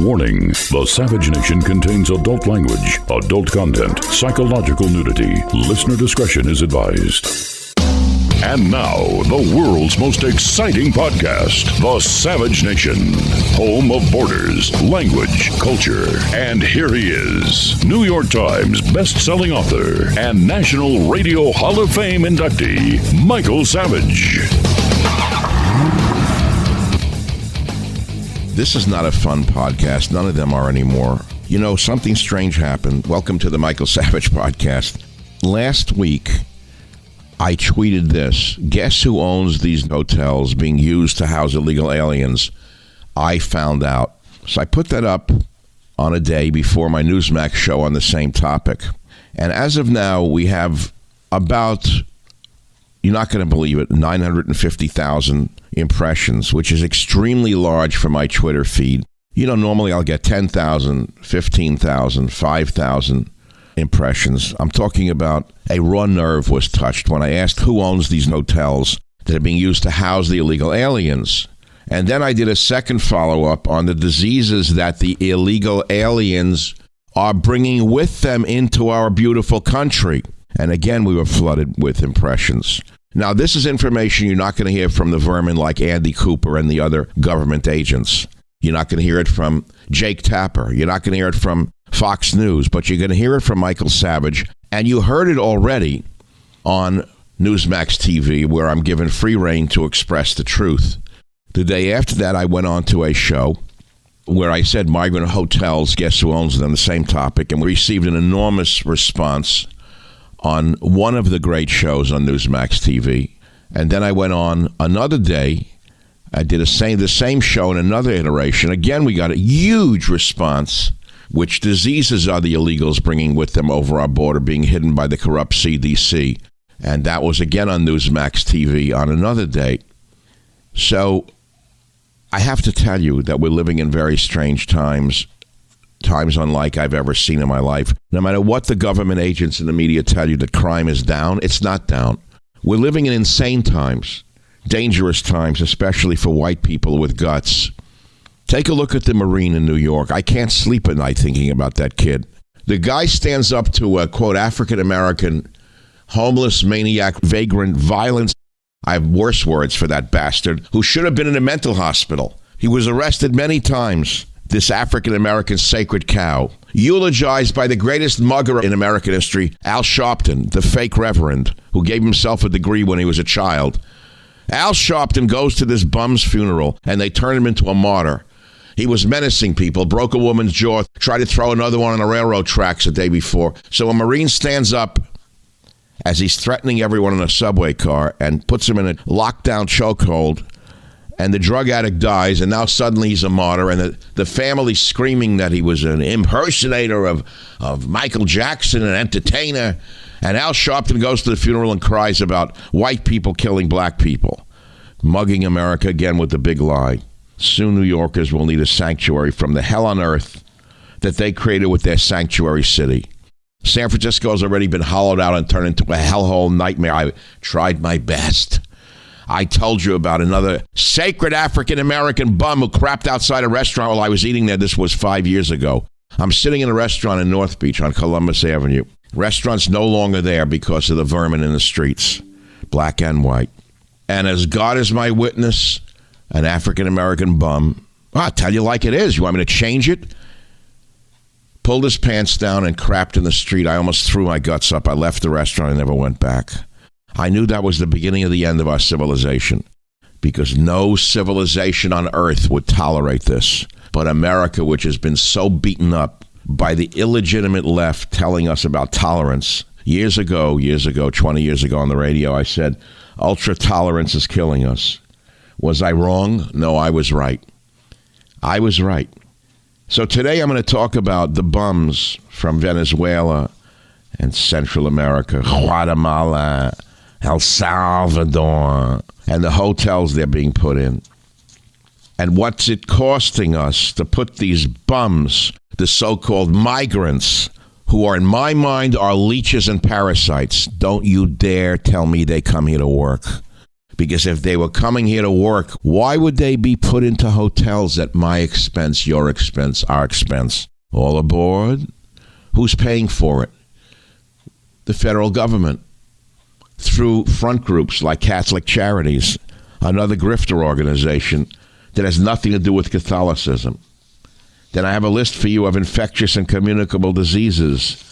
Warning: the Savage Nation contains adult language, adult content, psychological nudity. Listener discretion is advised. And now, the world's most exciting podcast, The Savage Nation, home of borders, language, culture. And here he is, New York Times best-selling author and National Radio Hall of Fame inductee, Michael Savage. This is not a fun podcast. None of them are anymore. You know, something strange happened. Welcome to the Michael Savage podcast. Last week, I tweeted this. Guess who owns these hotels being used to house illegal aliens? I found out. So I put that up on a day before my Newsmax show on the same topic. And as of now, we have about, you're not going to believe it, 950,000 impressions, which is extremely large for my Twitter feed. You know, normally I'll get 10,000, 15,000, 5,000 impressions. I'm talking about a raw nerve was touched when I asked who owns these hotels that are being used to house the illegal aliens. And then I did a second follow-up on the diseases that the illegal aliens are bringing with them into our beautiful country. And again, we were flooded with impressions. Now, this is information you're not going to hear from the vermin like Andy Cooper and the other government agents. You're not going to hear it from Jake Tapper. You're not going to hear it from Fox News, but you're going to hear it from Michael Savage. And you heard it already on Newsmax TV, where I'm given free rein to express the truth. The day after that, I went on to a show where I said migrant hotels, guess who owns them, the same topic, and we received an enormous response on one of the great shows on Newsmax TV. And then I went on another day. I did the same show in another iteration. Again, we got a huge response. Which diseases are the illegals bringing with them over our border, being hidden by the corrupt CDC? And that was again on Newsmax TV on another day. So I have to tell you that we're living in very strange times. Times unlike I've ever seen in my life. No matter what the government agents and the media tell you that crime is down, it's not down. We're living in insane times, dangerous times, especially for white people with guts. Take a look at the Marine in New York. I can't sleep at night thinking about that kid. The guy stands up to a, quote, African-American, homeless, maniac, vagrant, violence. I have worse words for that bastard, who should have been in a mental hospital. He was arrested many times. This African-American sacred cow, eulogized by the greatest mugger in American history, Al Sharpton, the fake reverend, who gave himself a degree when he was a child. Al Sharpton goes to this bum's funeral, and they turn him into a martyr. He was menacing people, broke a woman's jaw, tried to throw another one on the railroad tracks the day before. So a Marine stands up as he's threatening everyone in a subway car and puts him in a lockdown chokehold. And the drug addict dies, and now suddenly he's a martyr, and the family screaming that he was an impersonator of Michael Jackson, an entertainer. And Al Sharpton goes to the funeral and cries about white people killing black people, mugging America again with the big lie. Soon New Yorkers will need a sanctuary from the hell on earth that they created with their sanctuary city. San Francisco has already been hollowed out and turned into a hellhole nightmare. I tried my best. I told you about another sacred African-American bum who crapped outside a restaurant while I was eating there. This was 5 years ago. I'm sitting in a restaurant in North Beach on Columbus Avenue. Restaurant's no longer there because of the vermin in the streets, black and white. And as God is my witness, an African-American bum, I'll tell you like it is. You want me to change it? Pulled his pants down and crapped in the street. I almost threw my guts up. I left the restaurant and never went back. I knew that was the beginning of the end of our civilization, because no civilization on earth would tolerate this. But America, which has been so beaten up by the illegitimate left telling us about tolerance. Years ago, 20 years ago on the radio, I said, ultra tolerance is killing us. Was I wrong? No, I was right. I was right. So today I'm going to talk about the bums from Venezuela and Central America, Guatemala, El Salvador, and the hotels they're being put in. And what's it costing us to put these bums, the so-called migrants, who are, in my mind, are leeches and parasites. Don't you dare tell me they come here to work. Because if they were coming here to work, why would they be put into hotels at my expense, your expense, our expense? All aboard? Who's paying for it? The federal government. Through front groups like Catholic Charities, another grifter organization that has nothing to do with Catholicism. Then I have a list for you of infectious and communicable diseases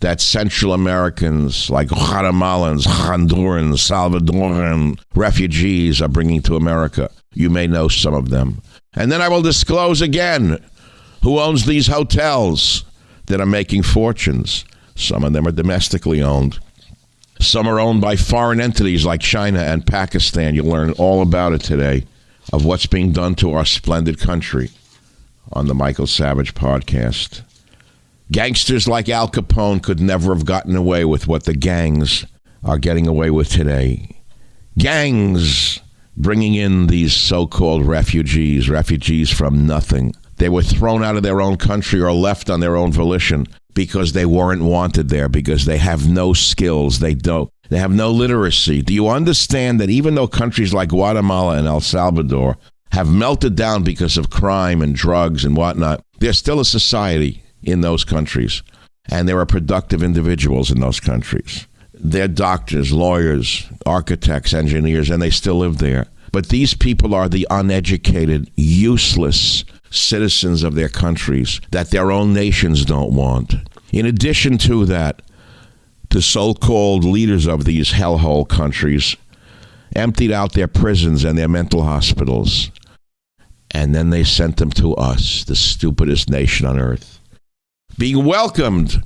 that Central Americans like Guatemalans, Hondurans, Salvadoran refugees are bringing to America. You may know some of them. And then I will disclose again who owns these hotels that are making fortunes. Some of them are domestically owned. Some are owned by foreign entities like China and Pakistan. You'll learn all about it today, of what's being done to our splendid country on the Michael Savage podcast. Gangsters like Al Capone could never have gotten away with what the gangs are getting away with today. Gangs bringing in these so-called refugees from nothing. They were thrown out of their own country or left on their own volition because they weren't wanted there, because they have no skills, they have no literacy. Do you understand that even though countries like Guatemala and El Salvador have melted down because of crime and drugs and whatnot, there's still a society in those countries, and there are productive individuals in those countries. They're doctors, lawyers, architects, engineers, and they still live there. But these people are the uneducated, useless citizens of their countries that their own nations don't want. In addition to that, the so-called leaders of these hellhole countries emptied out their prisons and their mental hospitals, and then they sent them to us, the stupidest nation on earth, being welcomed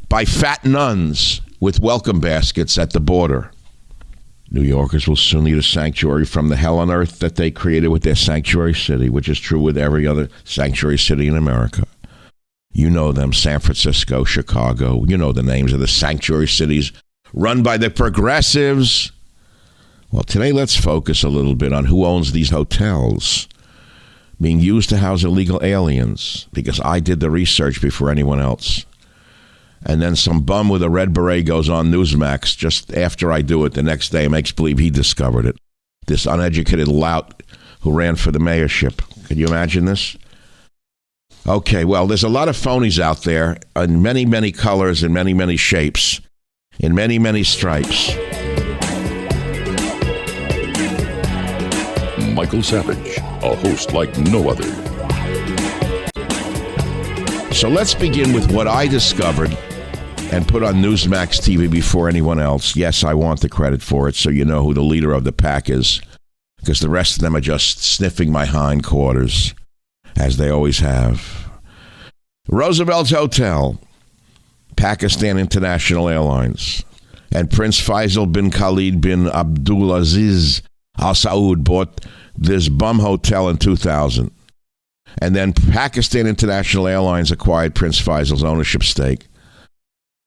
by fat nuns with welcome baskets at the border. New Yorkers will soon need a sanctuary from the hell on earth that they created with their sanctuary city, which is true with every other sanctuary city in America. You know them, San Francisco, Chicago. You know the names of the sanctuary cities run by the progressives. Well, today let's focus a little bit on who owns these hotels being used to house illegal aliens, because I did the research before anyone else. And then some bum with a red beret goes on Newsmax just after I do it the next day and makes believe he discovered it. This uneducated lout who ran for the mayorship. Can you imagine this? Okay, well, there's a lot of phonies out there in many, many colors and many, many shapes, in many, many stripes. Michael Savage, a host like no other. So let's begin with what I discovered and put on Newsmax TV before anyone else. Yes, I want the credit for it, so you know who the leader of the pack is, because the rest of them are just sniffing my hindquarters, as they always have. Roosevelt Hotel, Pakistan International Airlines, and Prince Faisal bin Khalid bin Abdulaziz Al Saud bought this bum hotel in 2000. And then Pakistan International Airlines acquired Prince Faisal's ownership stake.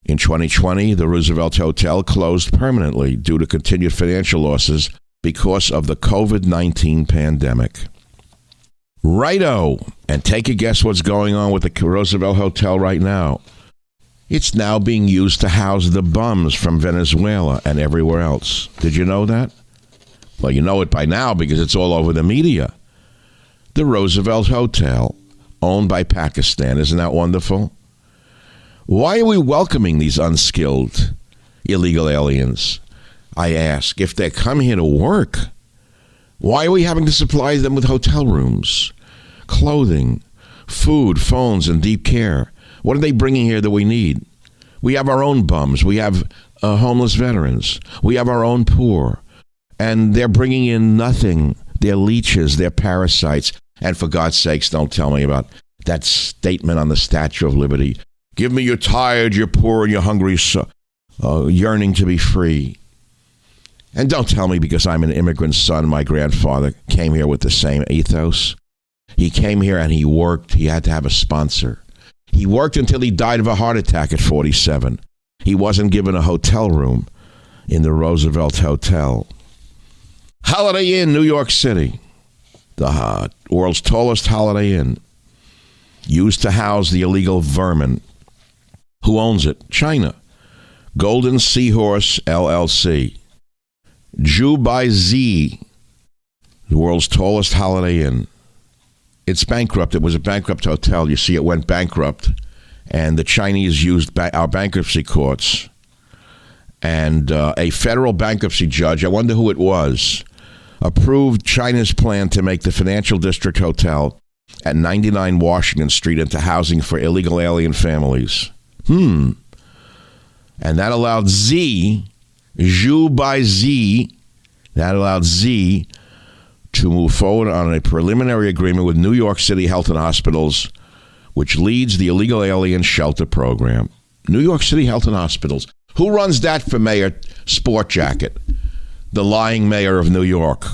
In 2020, the Roosevelt Hotel closed permanently due to continued financial losses because of the COVID-19 pandemic. Righto. And take a guess what's going on with the Roosevelt Hotel right now. It's now being used to house the bums from Venezuela and everywhere else. Did you know that? Well, you know it by now because it's all over the media. The Roosevelt Hotel, owned by Pakistan. Isn't that wonderful? Why are we welcoming these unskilled illegal aliens? I ask. If they come here to work, why are we having to supply them with hotel rooms, clothing, food, phones, and deep care? What are they bringing here that we need? We have our own bums. We have homeless veterans. We have our own poor. And they're bringing in nothing. They're leeches. They're parasites. And for God's sakes, don't tell me about that statement on the Statue of Liberty. Give me your tired, your poor, and your hungry yearning to be free. And don't tell me because I'm an immigrant son, my grandfather came here with the same ethos. He came here and he worked. He had to have a sponsor. He worked until he died of a heart attack at 47. He wasn't given a hotel room in the Roosevelt Hotel. Holiday Inn, New York City. The world's tallest Holiday Inn. Used to house the illegal vermin. Who owns it? China. Golden Seahorse LLC. Zhu Bai Zi, the world's tallest Holiday Inn. It's bankrupt. It was a bankrupt hotel. You see, it went bankrupt, and the Chinese used our bankruptcy courts. And a federal bankruptcy judge, I wonder who it was, approved China's plan to make the Financial District Hotel at 99 Washington Street into housing for illegal alien families. And that allowed Zhu Bai Zi, to move forward on a preliminary agreement with New York City Health and Hospitals, which leads the illegal alien shelter program. New York City Health and Hospitals. Who runs that for Mayor Sport Jacket? The lying mayor of New York,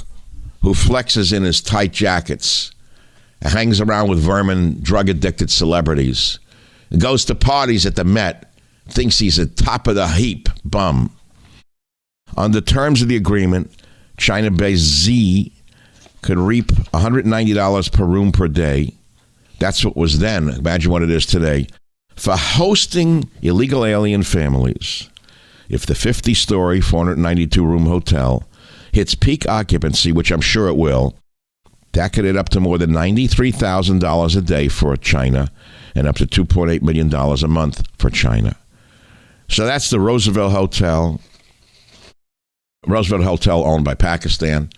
who flexes in his tight jackets, hangs around with vermin, drug-addicted celebrities, goes to parties at the Met, thinks he's a top-of-the-heap bum. On the terms of the agreement, China-based Z could reap $190 per room per day. That's what was then. Imagine what it is today. For hosting illegal alien families. If the 50-story, 492-room hotel hits peak occupancy, which I'm sure it will, that could add up to more than $93,000 a day for China and up to $2.8 million a month for China. So that's the Roosevelt Hotel. Roosevelt Hotel owned by Pakistan.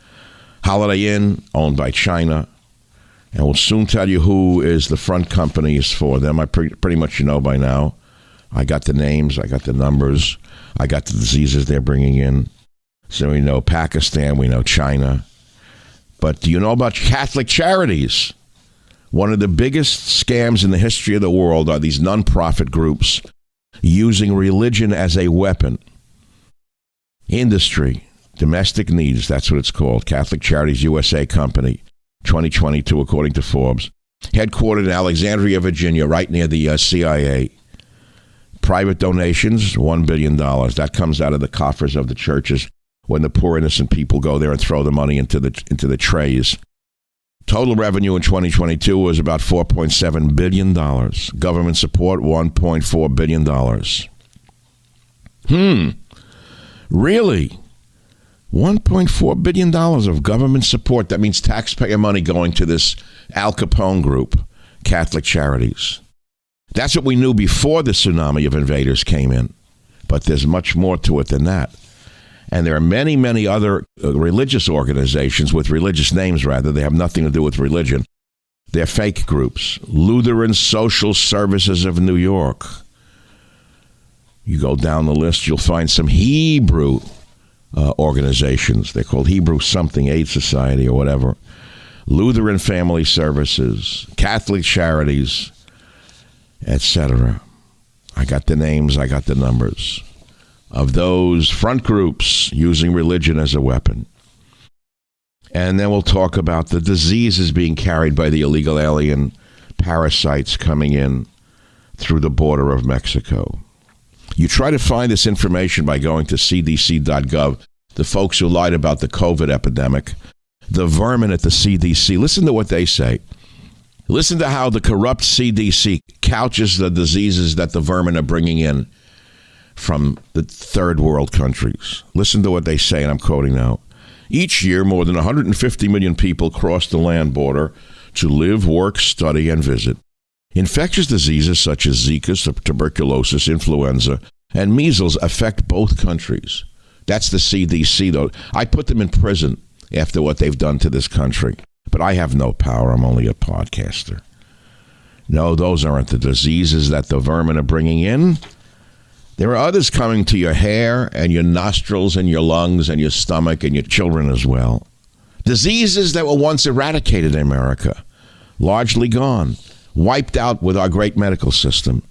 Holiday Inn owned by China. And we'll soon tell you who is the front companies for them. I pretty much know by now. I got the names. I got the numbers. I got the diseases they're bringing in. So we know Pakistan. We know China. But do you know about Catholic Charities? One of the biggest scams in the history of the world are these nonprofit groups using religion as a weapon. Industry, domestic needs, that's what it's called. Catholic Charities USA Company. 2022, according to Forbes. Headquartered in Alexandria, Virginia, right near the CIA. Private donations, $1 billion. That comes out of the coffers of the churches when the poor, innocent people go there and throw the money into the trays. Total revenue in 2022 was about $4.7 billion. Government support, $1.4 billion. Really? $1.4 billion of government support. That means taxpayer money going to this Al Capone group, Catholic Charities. That's what we knew before the tsunami of invaders came in. But there's much more to it than that. And there are many, many other religious organizations with religious names, rather. They have nothing to do with religion. They're fake groups. Lutheran Social Services of New York. You go down the list, you'll find some Hebrew organizations. They're called Hebrew something, Aid Society or whatever. Lutheran Family Services, Catholic Charities, etc. I got the names, I got the numbers of those front groups using religion as a weapon. And then we'll talk about the diseases being carried by the illegal alien parasites coming in through the border of Mexico. You try to find this information by going to cdc.gov. The folks who lied about the COVID epidemic, the vermin at the CDC, listen to what they say. Listen to how the corrupt CDC couches the diseases that the vermin are bringing in from the third world countries. Listen to what they say, and I'm quoting now. Each year, more than 150 million people cross the land border to live, work, study, and visit. Infectious diseases such as Zika, tuberculosis, influenza, and measles affect both countries. That's the CDC, though. I put them in prison after what they've done to this country. But I have no power. I'm only a podcaster. No, those aren't the diseases that the vermin are bringing in. There are others coming to your hair and your nostrils and your lungs and your stomach and your children as well. Diseases that were once eradicated in America, largely gone, wiped out with our great medical system,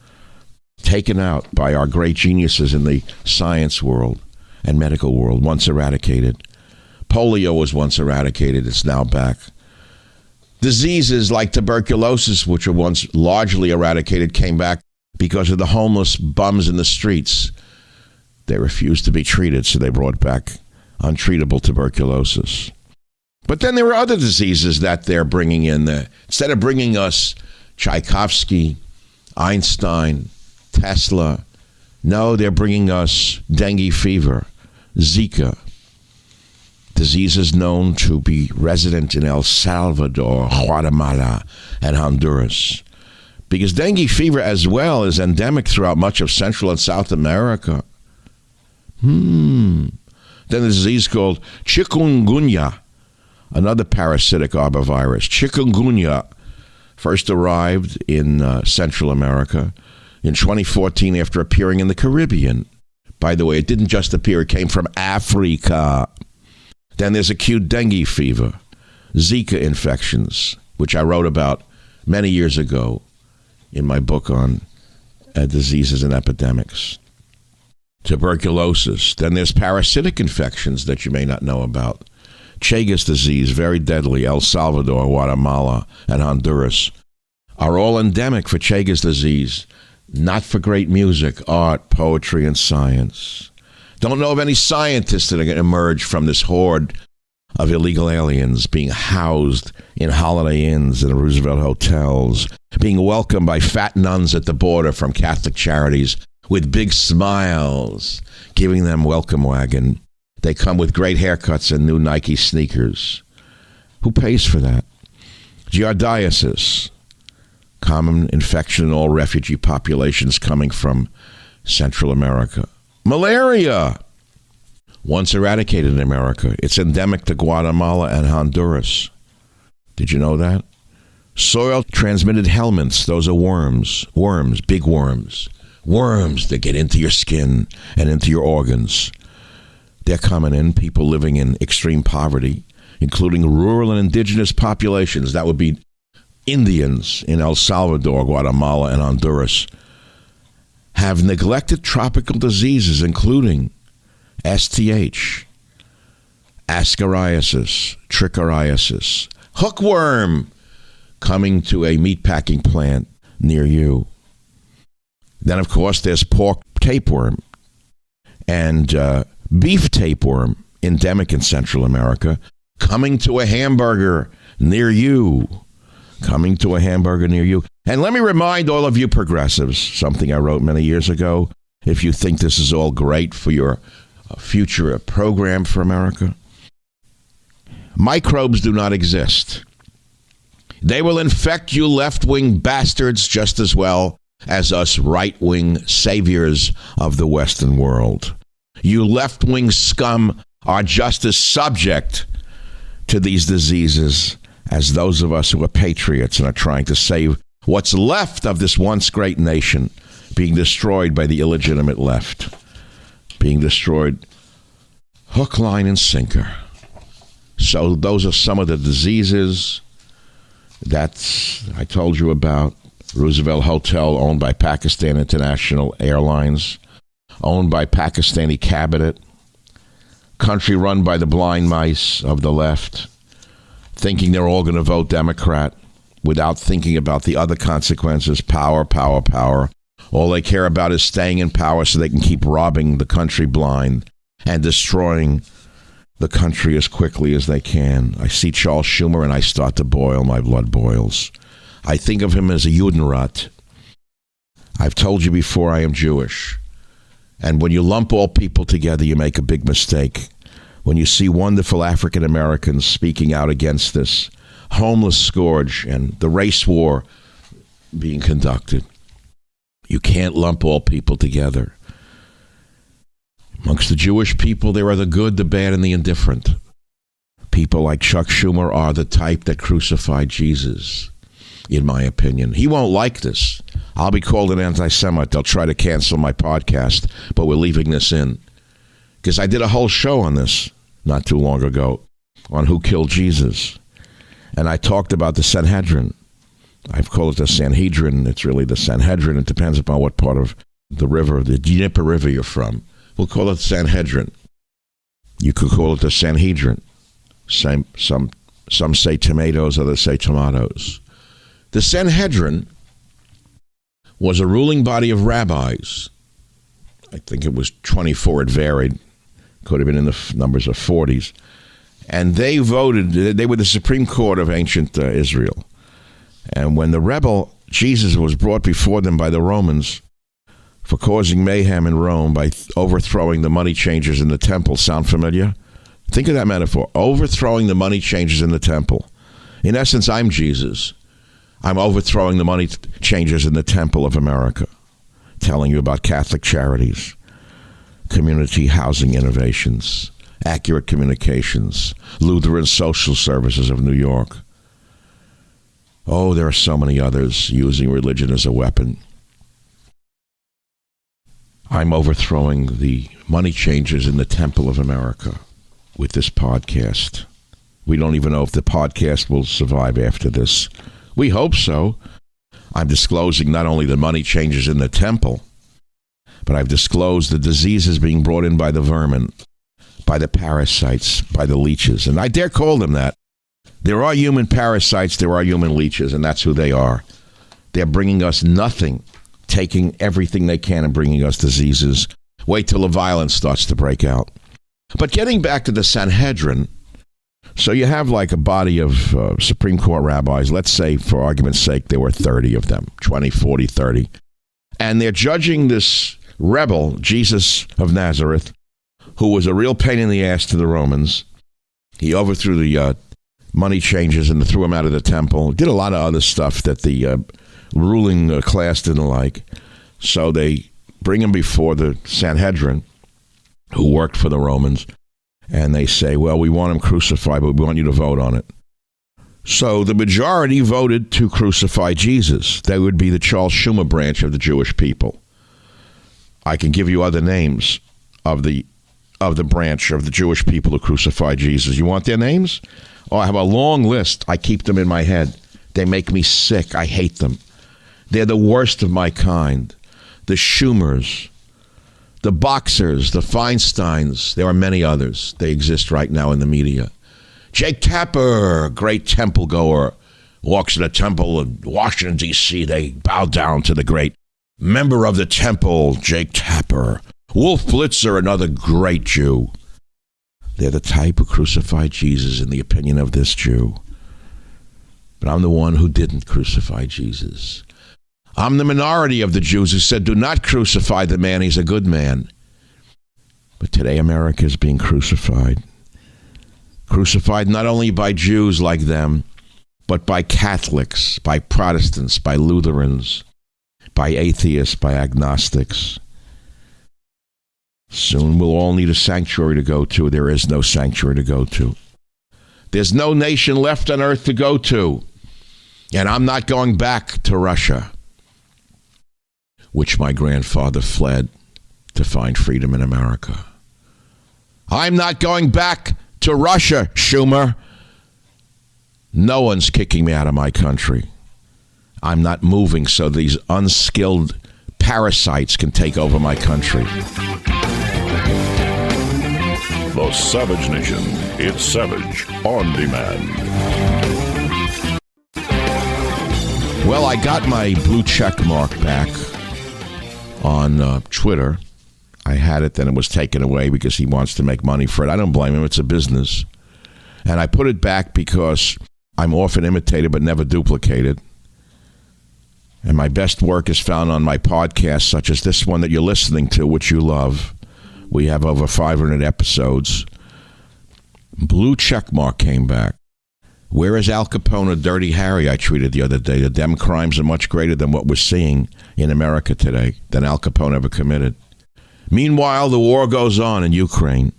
taken out by our great geniuses in the science world and medical world, once eradicated. Polio was once eradicated. It's now back. Diseases like tuberculosis, which were once largely eradicated, came back because of the homeless bums in the streets. They refused to be treated, so they brought back untreatable tuberculosis. But then there are other diseases that they're bringing in there. Instead of bringing us Tchaikovsky, Einstein, Tesla, no, they're bringing us dengue fever, Zika. Disease is known to be resident in El Salvador, Guatemala, and Honduras. Because dengue fever as well is endemic throughout much of Central and South America. Then the disease called chikungunya, another parasitic arbovirus. Chikungunya first arrived in Central America in 2014 after appearing in the Caribbean. By the way, it didn't just appear, it came from Africa. Then there's acute dengue fever, Zika infections, which I wrote about many years ago in my book on diseases and epidemics. Tuberculosis. Then there's parasitic infections that you may not know about. Chagas disease, very deadly. El Salvador, Guatemala, and Honduras are all endemic for Chagas disease, not for great music, art, poetry, and science. Don't know of any scientists that are going to emerge from this horde of illegal aliens being housed in Holiday Inns and Roosevelt hotels, being welcomed by fat nuns at the border from Catholic Charities with big smiles, giving them welcome wagon. They come with great haircuts and new Nike sneakers. Who pays for that? Giardiasis, common infection in all refugee populations coming from Central America. Malaria, once eradicated in America. It's endemic to Guatemala and Honduras. Did you know that? Soil-transmitted helminths, those are worms, big worms that get into your skin and into your organs. They're coming in, people living in extreme poverty, including rural and indigenous populations. That would be Indians in El Salvador, Guatemala, and Honduras, have neglected tropical diseases, including STH, ascariasis, trichoriasis, hookworm, coming to a meatpacking plant near you. Then, of course, there's pork tapeworm and beef tapeworm, endemic in Central America, coming to a hamburger near you. Coming to a hamburger near you. And let me remind all of you progressives, something I wrote many years ago, if you think this is all great for your future program for America. Microbes do not exist. They will infect you left-wing bastards just as well as us right-wing saviors of the Western world. You left-wing scum are just as subject to these diseases as those of us who are patriots and are trying to save what's left of this once great nation being destroyed by the illegitimate left. Being destroyed hook, line, and sinker. So those are some of the diseases that I told you about. Roosevelt Hotel, owned by Pakistan International Airlines, owned by Pakistani cabinet, country run by the blind mice of the left, thinking they're all going to vote Democrat without thinking about the other consequences. Power, power, power. All they care about is staying in power so they can keep robbing the country blind and destroying the country as quickly as they can. I see Charles Schumer and I start to boil. My blood boils. I think of him as a Judenrat. I've told you before, I am Jewish. And when you lump all people together, you make a big mistake. When you see wonderful African Americans speaking out against this homeless scourge and the race war being conducted, you can't lump all people together. Amongst the Jewish people, there are the good, the bad, and the indifferent. People like Chuck Schumer are the type that crucified Jesus, in my opinion. He won't like this. I'll be called an anti-Semite. They'll try to cancel my podcast, but we're leaving this in. Because I did a whole show on this not too long ago on who killed Jesus. And I talked about the Sanhedrin. I've called it the Sanhedrin. It's really the Sanhedrin. It depends upon what part of the river, the Dnieper River you're from. We'll call it Sanhedrin. You could call it the Sanhedrin. Some say tomatoes, others say tomatoes. The Sanhedrin was a ruling body of rabbis. I think it was 24. It varied. Could have been in the numbers of 40s. And they voted. They were the Supreme Court of ancient Israel. And when the rebel Jesus was brought before them by the Romans for causing mayhem in Rome by overthrowing the money changers in the temple, sound familiar? Think of that metaphor. Overthrowing the money changers in the temple. In essence, I'm Jesus. I'm overthrowing the money changers in the temple of America, telling you about Catholic charities, community housing innovations, accurate communications, Lutheran social services of New York. Oh, there are so many others using religion as a weapon. I'm overthrowing the money changers in the temple of America with this podcast. We don't even know if the podcast will survive after this. We hope so. I'm disclosing not only the money changers in the temple, but I've disclosed the diseases being brought in by the vermin, by the parasites, by the leeches. And I dare call them that. There are human parasites, there are human leeches, and that's who they are. They're bringing us nothing, taking everything they can and bringing us diseases. Wait till the violence starts to break out. But getting back to the Sanhedrin, so you have like a body of Supreme Court rabbis. Let's say, for argument's sake, there were 30 of them, 20, 40, 30. And they're judging this rebel, Jesus of Nazareth, who was a real pain in the ass to the Romans. He overthrew the money changers and threw him out of the temple. Did a lot of other stuff that the ruling class didn't like. So they bring him before the Sanhedrin, who worked for the Romans. And they say, well, we want him crucified, but we want you to vote on it. So the majority voted to crucify Jesus. They would be the Charles Schumer branch of the Jewish people. I can give you other names of the branch of the Jewish people who crucified Jesus. You want their names? Oh, I have a long list. I keep them in my head. They make me sick. I hate them. They're the worst of my kind. The Schumers, the Boxers, the Feinsteins. There are many others. They exist right now in the media. Jake Tapper, great temple goer, walks in a temple in Washington, D.C. They bow down to the great member of the temple, Jake Tapper. Wolf Blitzer, another great Jew. They're the type who crucified Jesus in the opinion of this Jew. But I'm the one who didn't crucify Jesus. I'm the minority of the Jews who said, do not crucify the man, he's a good man. But today America is being crucified. Crucified not only by Jews like them, but by Catholics, by Protestants, by Lutherans, by atheists, by agnostics. Soon we'll all need a sanctuary to go to. There is no sanctuary to go to. There's no nation left on earth to go to. And I'm not going back to Russia, which my grandfather fled to find freedom in America. I'm not going back to Russia, Schumer. No one's kicking me out of my country. I'm not moving so these unskilled parasites can take over my country. The Savage Nation. It's Savage on demand. Well, I got my blue check mark back on Twitter. I had it, then it was taken away because he wants to make money for it. I don't blame him. It's a business. And I put it back because I'm often imitated but never duplicated. And my best work is found on my podcasts, such as this one that you're listening to, which you love. We have over 500 episodes. Blue checkmark came back. Where is Al Capone or Dirty Harry? I tweeted the other day. The Dem crimes are much greater than what we're seeing in America today, than Al Capone ever committed. Meanwhile, the war goes on in Ukraine.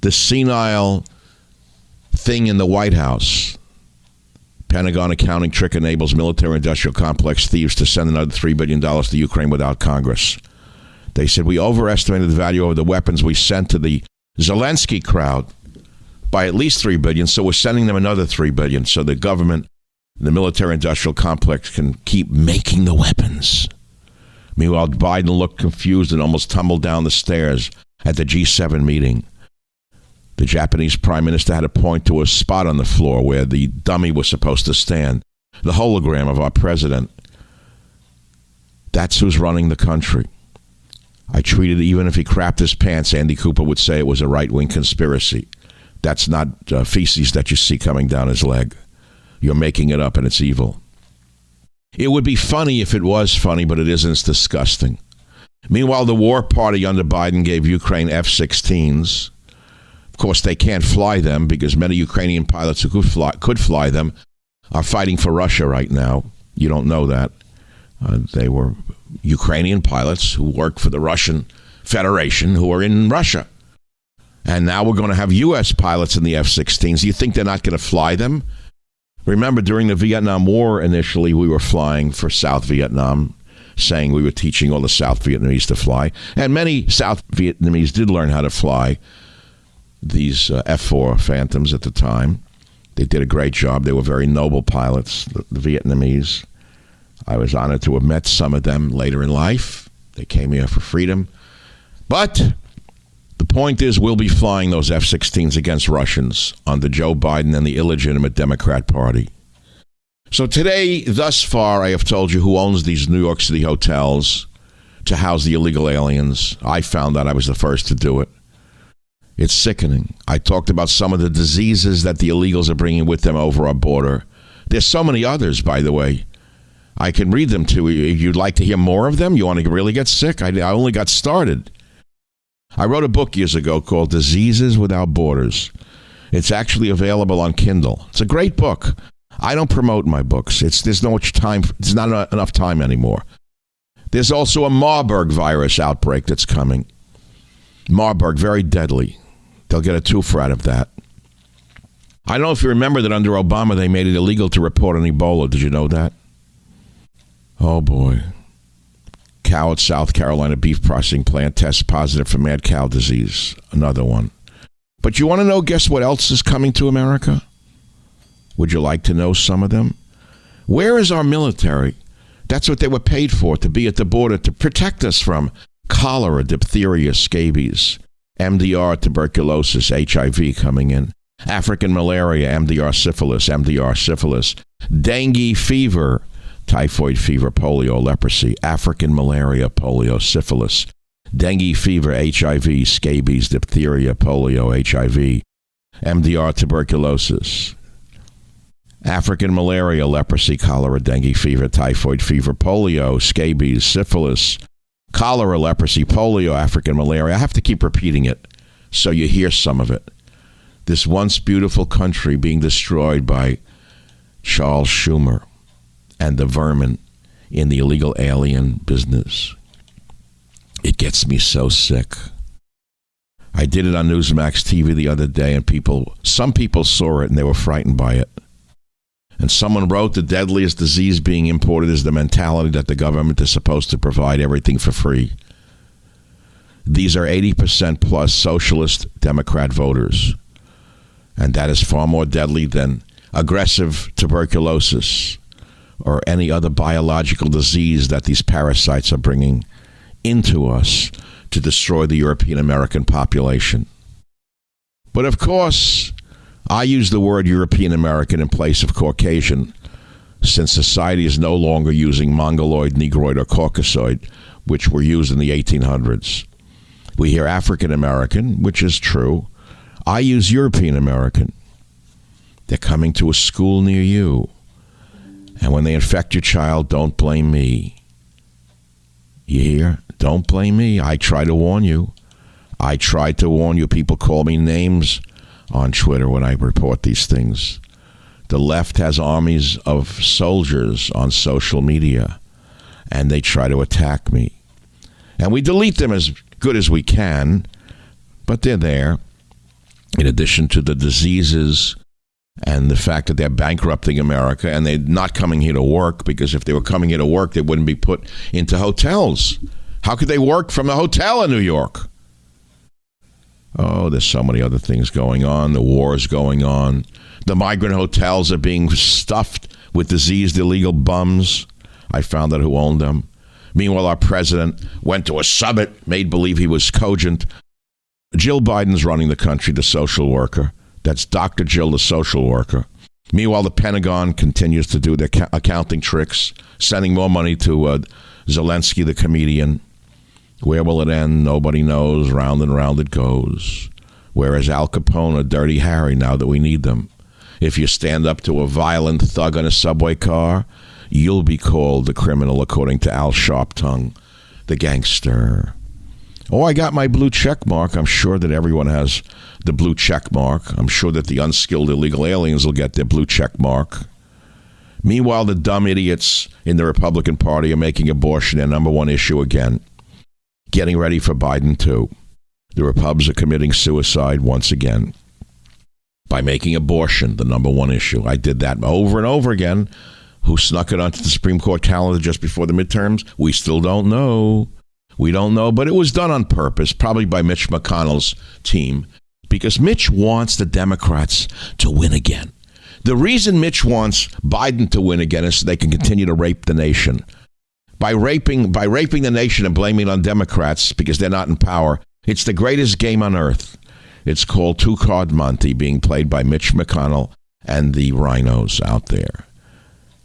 The senile thing in the White House. Pentagon accounting trick enables military-industrial complex thieves to send another $3 billion to Ukraine without Congress. They said, we overestimated the value of the weapons we sent to the Zelensky crowd by at least $3 billion, so we're sending them another $3 billion so the government, the military-industrial complex can keep making the weapons. Meanwhile, Biden looked confused and almost tumbled down the stairs at the G7 meeting. The Japanese prime minister had to point to a spot on the floor where the dummy was supposed to stand, the hologram of our president. That's who's running the country. I tweeted, even if he crapped his pants, Andy Cooper would say it was a right-wing conspiracy. That's not feces that you see coming down his leg. You're making it up, and it's evil. It would be funny if it was funny, but it isn't. It's disgusting. Meanwhile, the war party under Biden gave Ukraine F-16s. Of course, they can't fly them because many Ukrainian pilots who could fly them are fighting for Russia right now. You don't know that. They were Ukrainian pilots who worked for the Russian Federation who are in Russia. And now we're going to have U.S. pilots in the F-16s. You think they're not going to fly them? Remember, during the Vietnam War, initially, we were flying for South Vietnam, saying we were teaching all the South Vietnamese to fly. And many South Vietnamese did learn how to fly these F-4 Phantoms at the time. They did a great job. They were very noble pilots, the Vietnamese. I was honored to have met some of them later in life. They came here for freedom. But the point is, we'll be flying those F-16s against Russians under Joe Biden and the illegitimate Democrat Party. So today, thus far, I have told you who owns these New York City hotels to house the illegal aliens. I found out I was the first to do it. It's sickening. I talked about some of the diseases that the illegals are bringing with them over our border. There's so many others, by the way. I can read them to you. If you'd like to hear more of them, you want to really get sick? I only got started. I wrote a book years ago called Diseases Without Borders. It's actually available on Kindle. It's a great book. I don't promote my books. There's not enough time anymore. There's also a Marburg virus outbreak that's coming. Marburg, very deadly. They'll get a twofer out of that. I don't know if you remember that under Obama they made it illegal to report on Ebola. Did you know that? Oh boy. Cow at South Carolina beef processing plant tests positive for mad cow disease. Another one. But you want to know, guess what else is coming to America? Would you like to know some of them? Where is our military? That's what they were paid for, to be at the border to protect us from cholera, diphtheria, scabies, MDR, tuberculosis, HIV coming in, African malaria, MDR syphilis, dengue fever, typhoid fever, polio, leprosy, African malaria, polio, syphilis, dengue fever, HIV, scabies, diphtheria, polio, HIV, MDR, tuberculosis, African malaria, leprosy, cholera, dengue fever, typhoid fever, polio, scabies, syphilis, cholera, leprosy, polio, African malaria. I have to keep repeating it so you hear some of it. This once beautiful country being destroyed by Charles Schumer and the vermin in the illegal alien business. It gets me so sick. I did it on Newsmax TV the other day, and some people saw it and they were frightened by it. And someone wrote, the deadliest disease being imported is the mentality that the government is supposed to provide everything for free. These are 80% plus socialist Democrat voters. And that is far more deadly than aggressive tuberculosis or any other biological disease that these parasites are bringing into us to destroy the European American population. But of course, I use the word European American in place of Caucasian, since society is no longer using Mongoloid, Negroid, or Caucasoid, which were used in the 1800s. We hear African American, which is true. I use European American. They're coming to a school near you. And when they infect your child, don't blame me. You hear? Don't blame me. I try to warn you. I tried to warn you. People call me names on Twitter when I report these things. The left has armies of soldiers on social media, and they try to attack me. And we delete them as good as we can, but they're there. In addition to the diseases and the fact that they're bankrupting America, and they're not coming here to work, because if they were coming here to work, they wouldn't be put into hotels. How could they work from a hotel in New York? Oh, there's so many other things going on. The war is going on. The migrant hotels are being stuffed with diseased illegal bums. I found out who owned them. Meanwhile, our president went to a summit, made believe he was cogent. Jill Biden's running the country, the social worker. That's Dr. Jill, the social worker. Meanwhile, the Pentagon continues to do their accounting tricks, sending more money to Zelensky, the comedian. Where will it end? Nobody knows. Round and round it goes. Whereas Al Capone or Dirty Harry, now that we need them. If you stand up to a violent thug on a subway car, you'll be called the criminal, according to Al Sharptongue, the gangster. Oh, I got my blue check mark. I'm sure that everyone has the blue check mark. I'm sure that the unskilled illegal aliens will get their blue check mark. Meanwhile, the dumb idiots in the Republican Party are making abortion their number one issue again. Getting ready for Biden, too. The Repubs are committing suicide once again by making abortion the number one issue. I did that over and over again. Who snuck it onto the Supreme Court calendar just before the midterms? We still don't know. We don't know, but it was done on purpose, probably by Mitch McConnell's team, because Mitch wants the Democrats to win again. The reason Mitch wants Biden to win again is so they can continue to rape the nation. By raping the nation and blaming it on Democrats because they're not in power, it's the greatest game on earth. It's called Two-Card Monte, being played by Mitch McConnell and the rhinos out there.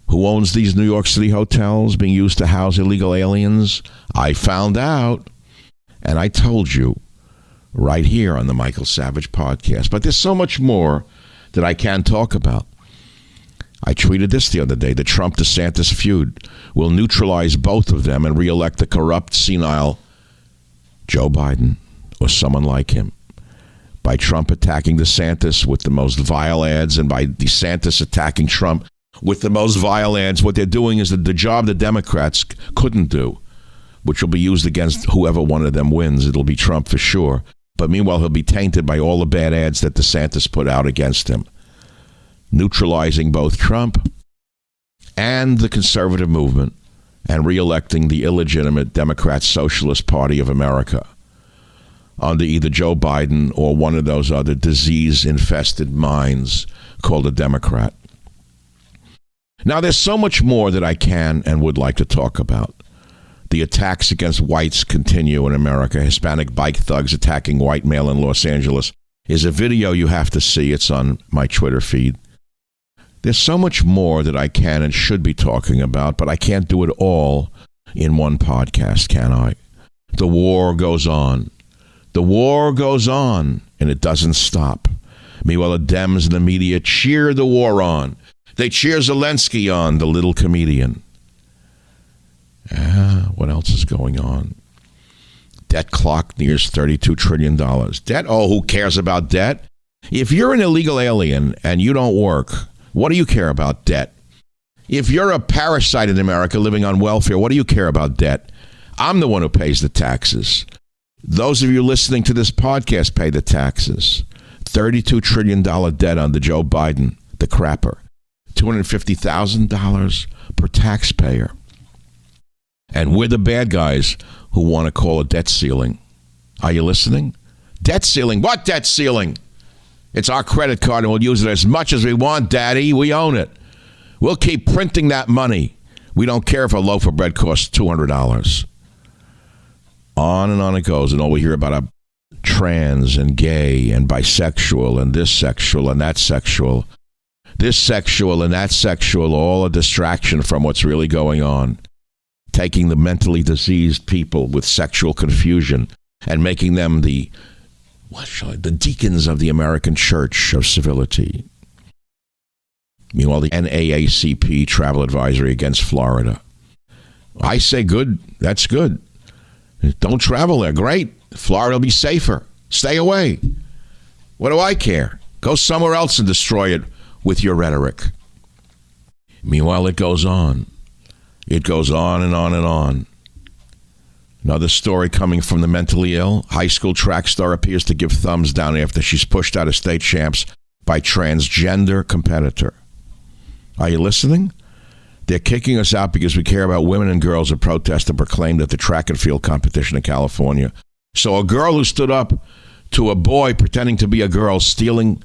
Who owns these New York City hotels being used to house illegal aliens? I found out, and I told you right here on the Michael Savage podcast. But there's so much more that I can talk about. I tweeted this the other day. The Trump-DeSantis feud will neutralize both of them and reelect the corrupt, senile Joe Biden or someone like him. By Trump attacking DeSantis with the most vile ads and by DeSantis attacking Trump with the most vile ads, what they're doing is the job the Democrats couldn't do, which will be used against whoever one of them wins. It'll be Trump for sure. But meanwhile, he'll be tainted by all the bad ads that DeSantis put out against him, neutralizing both Trump and the conservative movement and reelecting the illegitimate Democrat Socialist Party of America under either Joe Biden or one of those other disease-infested minds called a Democrat. Now, there's so much more that I can and would like to talk about. The attacks against whites continue in America. Hispanic bike thugs attacking white male in Los Angeles is a video you have to see. It's on my Twitter feed. There's so much more that I can and should be talking about, but I can't do it all in one podcast, can I? The war goes on. The war goes on, and it doesn't stop. Meanwhile, the Dems and the media cheer the war on. They cheer Zelensky on, the little comedian. What else is going on? Debt clock nears $32 trillion. Debt? Oh, who cares about debt? If you're an illegal alien and you don't work, what do you care about debt? If you're a parasite in America living on welfare, what do you care about debt? I'm the one who pays the taxes. Those of you listening to this podcast pay the taxes. $32 trillion debt under Joe Biden, the crapper. $250,000 per taxpayer. And we're the bad guys who want to call a debt ceiling. Are you listening? Debt ceiling? What debt ceiling? It's our credit card and we'll use it as much as we want, Daddy. We own it. We'll keep printing that money. We don't care if a loaf of bread costs $200. On and on it goes. And all we hear about are trans and gay and bisexual and this sexual and that sexual. This sexual and that sexual, all a distraction from what's really going on. Taking the mentally diseased people with sexual confusion and making them the deacons of the American Church of Civility. Meanwhile, the NAACP travel advisory against Florida. I say good, that's good. Don't travel there, great. Florida will be safer. Stay away. What do I care? Go somewhere else and destroy it with your rhetoric. Meanwhile, it goes on. It goes on and on and on. Another story coming from the mentally ill. High school track star appears to give thumbs down after she's pushed out of state champs by transgender competitor. Are you listening? They're kicking us out because we care about women and girls who protest and proclaimed at the track and field competition in California. So a girl who stood up to a boy pretending to be a girl, stealing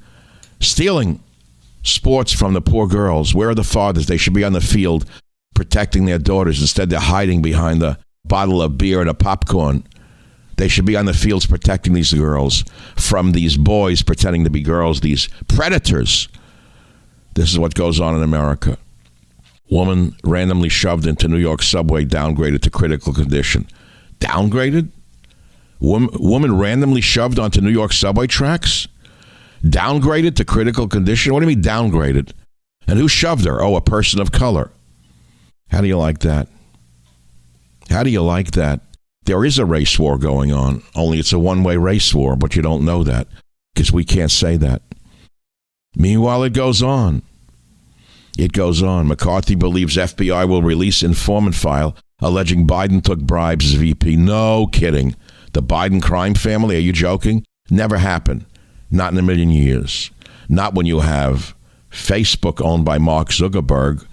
sports from the poor girls. Where are the fathers? They should be on the field protecting their daughters. Instead, they're hiding behind the bottle of beer and a popcorn. They should be on the fields protecting these girls from these boys pretending to be girls, these predators. This is what goes on in America. Woman randomly shoved into New York subway, downgraded to critical condition. Downgraded? Woman randomly shoved onto New York subway tracks? Downgraded to critical condition? What do you mean downgraded? And who shoved her? Oh, a person of color. How do you like that? How do you like that? There is a race war going on, only it's a one-way race war, but you don't know that because we can't say that. Meanwhile, it goes on. It goes on. McCarthy believes FBI will release informant file alleging Biden took bribes as VP. No kidding. The Biden crime family, are you joking? Never happened. Not in a million years. Not when you have Facebook owned by Mark Zuckerberg,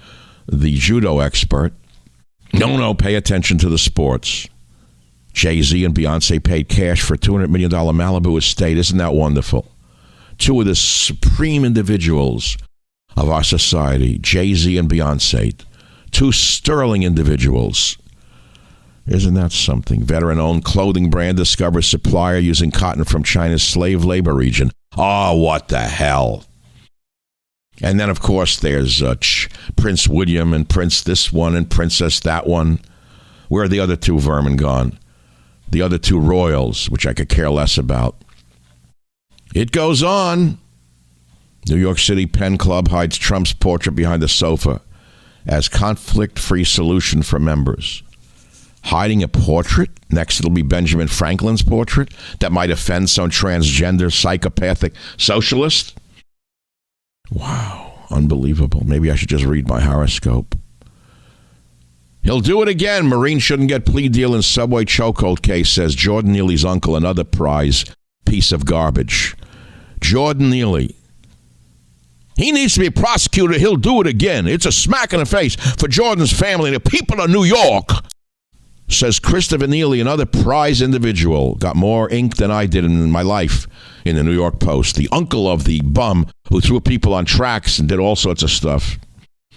the judo expert. No, pay attention to the sports. Jay-Z and Beyonce paid cash for a $200 million Malibu estate. Isn't that wonderful? Two of the supreme individuals of our society, Jay-Z and Beyonce. Two sterling individuals. Isn't that something? Veteran-owned clothing brand discovers supplier using cotton from China's slave labor region. Oh, what the hell? And then, of course, there's Prince William and Prince this one and Princess that one. Where are the other two vermin gone? The other two royals, which I could care less about. It goes on. New York City Pen Club hides Trump's portrait behind the sofa as conflict-free solution for members. Hiding a portrait? Next it'll be Benjamin Franklin's portrait that might offend some transgender psychopathic socialist? Wow, unbelievable. Maybe I should just read my horoscope. He'll do it again. Marine shouldn't get plea deal in subway chokehold case, says Jordan Neely's uncle, another prize piece of garbage. Jordan Neely. He needs to be prosecuted. He'll do it again. It's a smack in the face for Jordan's family and the people of New York, says Christopher Neely, another prize individual. Got more ink than I did in my life in the New York Post. The uncle of the bum who threw people on tracks and did all sorts of stuff.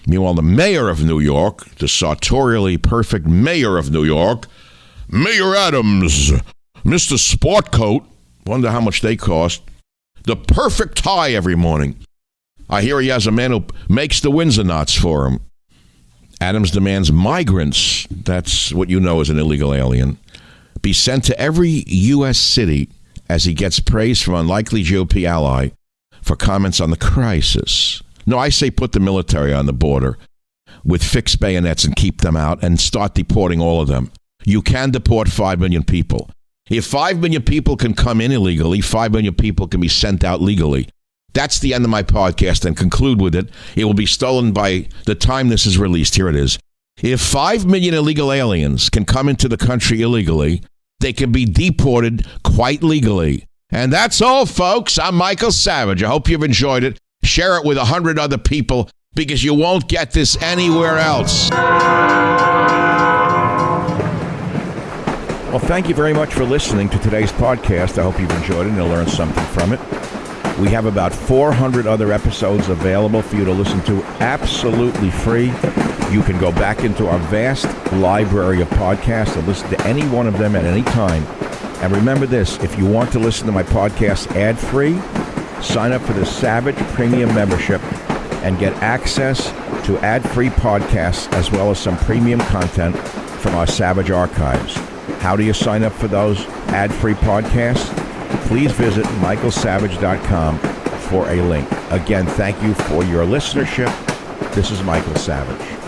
Meanwhile, the mayor of New York, the sartorially perfect mayor of New York, Mayor Adams, Mr. Sport Coat, wonder how much they cost, the perfect tie every morning. I hear he has a man who makes the Windsor knots for him. Adams demands migrants, that's what you know as an illegal alien, be sent to every U.S. city as he gets praise from unlikely GOP ally for comments on the crisis. No, I say put the military on the border with fixed bayonets and keep them out and start deporting all of them. You can deport 5 million people. If 5 million people can come in illegally, 5 million people can be sent out legally. That's the end of my podcast, and conclude with it. It will be stolen by the time this is released. Here it is. If 5 million illegal aliens can come into the country illegally, they can be deported quite legally. And that's all, folks. I'm Michael Savage. I hope you've enjoyed it. Share it with 100 other people because you won't get this anywhere else. Well, thank you very much for listening to today's podcast. I hope you've enjoyed it and you'll learn something from it. We have about 400 other episodes available for you to listen to absolutely free. You can go back into our vast library of podcasts and listen to any one of them at any time. And remember this, if you want to listen to my podcast ad-free, sign up for the Savage Premium membership and get access to ad-free podcasts as well as some premium content from our Savage archives. How do you sign up for those ad-free podcasts? Please visit michaelsavage.com for a link. Again, thank you for your listenership. This is Michael Savage.